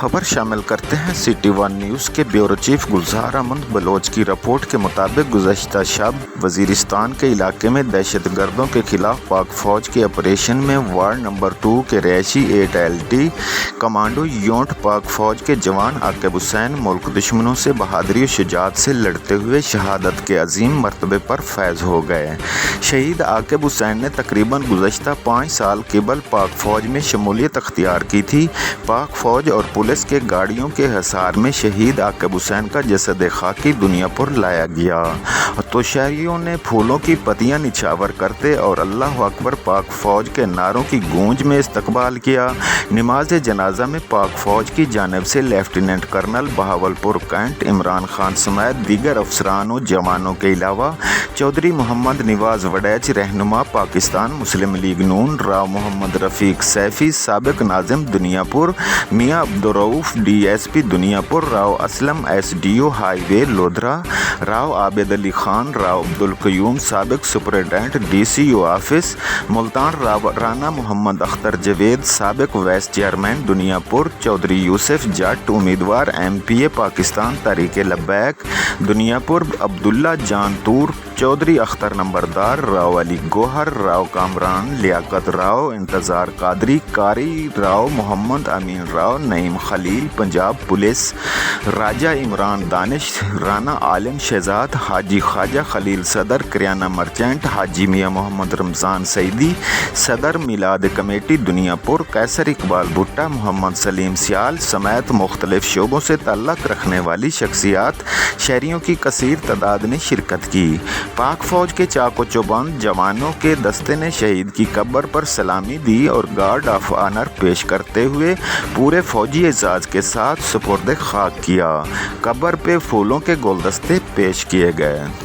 खबर शामिल करते हैं सिटी वन न्यूज़ के ब्यूरो चीफ गुलजार अहमद बलोच की रिपोर्ट के मुताबिक गुज़श्ता शब वज़ीरिस्तान के इलाके में दहशतगर्दों के खिलाफ पाक फ़ौज के ऑपरेशन में वार्ड नंबर 2 के रहायशी 8LT कमांडो यूनिट पाक फ़ौज के जवान आकिब हुसैन मुल्क दुश्मनों से बहादुरी और शुजाअत से लड़ते हुए शहादत के अजीम मरतबे पर फैज़ हो गए। शहीद आकिब हुसैन ने तकरीबन गुज़श्ता 5 साल क़बल पाक फ़ौज में शमूलियत अख्तियार की थी। पाक फ़ौज और पुलिस के गाड़ियों के हिसार में शहीद आकिब हुसैन का जसद खाकी दुनिया पर लाया गया तो शहरियों ने फूलों की पत्तियां निछावर करते और अल्लाह अकबर पाक फ़ौज के नारों की गूंज में इस्तकबाल किया। नमाज जनाजा में पाक फ़ौज की जानिब से lieutenant colonel Bahawalpur cantt Imran Khan समेत दीगर अफसरान और जवानों के अलावा चौधरी मोहम्मद निवाज वड़ैच रहनुमा पाकिस्तान मुस्लिम लीग नून, राव मोहम्मद रफ़ीक सैफ़ी साबिक नाज़िम Duniyapur, Mian Abdur Rauf DSP Duniyapur, Rao Aslam SDO highway Lodhran, Rao Abid Ali Khan, Rao Abdul Qayyum साबिक superintendent DCO office Multan, Rana Mohammad Akhtar Javed साबिक वाइस चेयरमैन दुनियापुर, चौधरी यूसुफ जट उम्मीदवार MPA पाकिस्तान तहरीक लब्बैक दुनियापुर, अब्दुल्ला जान तूर, चौधरी अख्तर नंबरदार, राव अली गोहर, राव कामरान लियाकत राव, इंतज़ार कादरी, कारी राव, मोहम्मद अमीन राव, नईम खलील पंजाब पुलिस, राजा इमरान दानिश, राना आलिम शहजाद, हाजी ख्वाजा खलील सदर किराना मर्चेंट, हाजी मियाँ मोहम्मद रमज़ान सईदी सदर मिलाद कमेटी दुनियापुर, कैसर इकबाल भुट्टा, मोहम्मद सलीम सियाल समेत मुख्तलिफ शोबों से ताल्लुक़ रखने वाली शख्सियात शहरियों की कसीर तादाद ने शिरकत की। पाक फ़ौज के चाको चौबंद जवानों के दस्ते ने शहीद की कब्र पर सलामी दी और गार्ड ऑफ ऑनर पेश करते हुए पूरे फ़ौजी एजाज़ के साथ सुपुर्द खाक किया। कब्र पे फूलों के गुलदस्ते पेश किए गए।